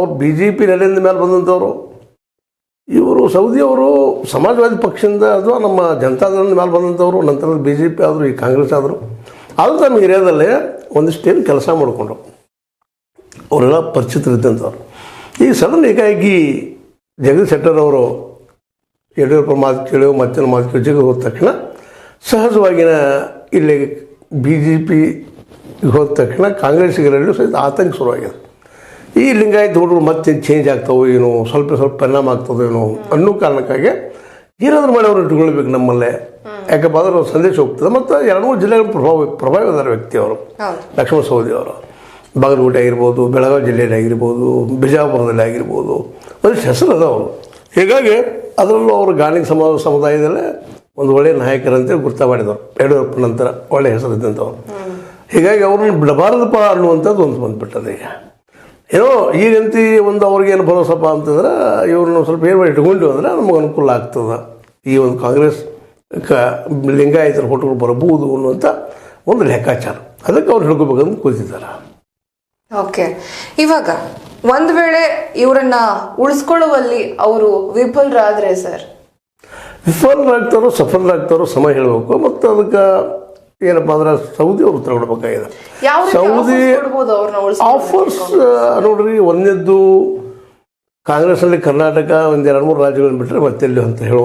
ಅವ್ರು BJP ನೆಲೆಯಿಂದ ಮೇಲೆ ಬಂದಂಥವ್ರು. ಇವರು ಸೌದಿಯವರು ಸಮಾಜವಾದಿ ಪಕ್ಷದಿಂದ ಅಥವಾ ನಮ್ಮ ಜನತಾದಳದ ಮೇಲೆ ಬಂದಂಥವ್ರು. ನಂತರ BJP ಆದರು, ಈ ಕಾಂಗ್ರೆಸ್ ಆದರು. ಆದರೂ ನಮ್ಮ ಏರಿಯಾದಲ್ಲೇ ಒಂದಿಷ್ಟೇನು ಕೆಲಸ ಮಾಡಿಕೊಂಡ್ರು. ಅವರೆಲ್ಲ ಪರಿಚಿತರಿದ್ದಂಥವ್ರು. ಈ ಸಡನ್ ಏಕಾಏಕಿ ಜಗದೀಶ್ ಶೆಟ್ಟರ್ ಅವರು ಯಡಿಯೂರಪ್ಪ ಮಾತು ಕೇಳಿ ಮತ್ತೆ ಮಾತು ಕೇಳಿ ಜಗ ಹೋದ ತಕ್ಷಣ ಸಹಜವಾಗಿನ ಇಲ್ಲಿ BJP ಹೋದ ತಕ್ಷಣ ಕಾಂಗ್ರೆಸ್ಸಿಗರಲ್ಲೂ ಸಹಿತ ಆತಂಕ ಶುರುವಾಗಿದೆ. ಈ ಲಿಂಗಾಯತ್ ಹುಡುಗರು ಮತ್ತೆ ಚೇಂಜ್ ಆಗ್ತಾವೋ ಏನೋ, ಸ್ವಲ್ಪ ಪರಿಣಾಮ ಆಗ್ತದೋ ಏನೋ ಅನ್ನೋ ಕಾರಣಕ್ಕಾಗಿ ಏನಾದರೂ ಮಾಡಿ ಅವ್ರು ಇಟ್ಕೊಳ್ಬೇಕು ನಮ್ಮಲ್ಲೇ. ಯಾಕಪ್ಪ ಅಂದ್ರೆ ಅವ್ರ ಸಂದೇಶ ಹೋಗ್ತದೆ. ಮತ್ತು 2-3 ಜಿಲ್ಲೆಗಳ ಪ್ರಭಾವಿದಾರ ವ್ಯಕ್ತಿ ಅವರು. ಲಕ್ಷ್ಮಣ ಸವದಿ ಅವರು ಬಾಗಲಕೋಟೆ ಆಗಿರ್ಬೋದು, ಬೆಳಗಾವಿ ಜಿಲ್ಲೆಯಲ್ಲಿ ಆಗಿರ್ಬೋದು, ಬಿಜಾಪುರದಲ್ಲಿ ಆಗಿರ್ಬೋದು, ಒಂದಿಷ್ಟು ಹೆಸರು ಅದಾವರು. ಹೀಗಾಗಿ ಅದರಲ್ಲೂ ಅವರು ಗಾಣಿಗ ಸಮುದಾಯದಲ್ಲೇ ಒಂದು ಒಳ್ಳೆಯ ನಾಯಕರಂತೆ ಗುರ್ತ ಮಾಡಿದವರು. ಯಡಿಯೂರಪ್ಪ ನಂತರ ಒಳ್ಳೆಯ ಹೆಸರಿದ್ದಂಥವ್ರು. ಹೀಗಾಗಿ ಅವ್ರನ್ನ ಬಿಡಬಾರದಪ್ಪ ಅನ್ನುವಂಥದ್ದು ಒಂದು ಬಂದುಬಿಟ್ಟದೆ. ಈಗ ಏನೋ ಈಗಂತೂ ಒಂದು ಅವ್ರಿಗೇನು ಭರೋಸಪ್ಪ ಅಂತಂದ್ರೆ ಇವ್ರನ್ನ ಸ್ವಲ್ಪ ಏನು ಮಾಡಿ ಇಟ್ಕೊಂಡು ಅಂದರೆ ನಮಗೆ ಅನುಕೂಲ ಆಗ್ತದೆ. ಈ ಒಂದು ಕಾಂಗ್ರೆಸ್ ಲಿಂಗಾಯತರ ಹೊಟ್ಟುಗಳು ಬರಬಹುದು ಅನ್ನುವಂಥ ಒಂದು ಲೆಕ್ಕಾಚಾರ. ಅದಕ್ಕೆ ಅವ್ರು ಹಿಡ್ಕೋಬೇಕಂತ ಕೂತಿದ್ದಾರೆ. ಓಕೆ, ಇವಾಗ ಒಂದು ವೇಳೆ ಇವರನ್ನ ಉಳಿಸ್ಕೊಳ್ಳುವಲ್ಲಿ ಅವರು ವಿಫಲರಾದರೆ ಸರ್? ವಿಫಲರಾಗ್ತಾರೋ ಸಫಲರಾಗ್ತಾರೋ ಸಮಯ ಹೇಳಬೇಕು. ಮತ್ತು ಅದಕ್ಕೆ ಏನಪ್ಪ ಅಂದ್ರೆ ಸೌದಿ ಅವರು ಉತ್ತರ ಕೊಡಬೇಕಾಗಿದೆ. ಸೌದಿ ಆಫರ್ಸ್ ನೋಡ್ರಿ, ಒಂದನೇದ್ದು ಕಾಂಗ್ರೆಸ್ನಲ್ಲಿ ಕರ್ನಾಟಕ ಒಂದು 2-3 ರಾಜ್ಯಗಳನ್ನು ಬಿಟ್ಟರೆ ಮತ್ತೆ ಎಲ್ಲಿ ಅಂತ ಹೇಳೋ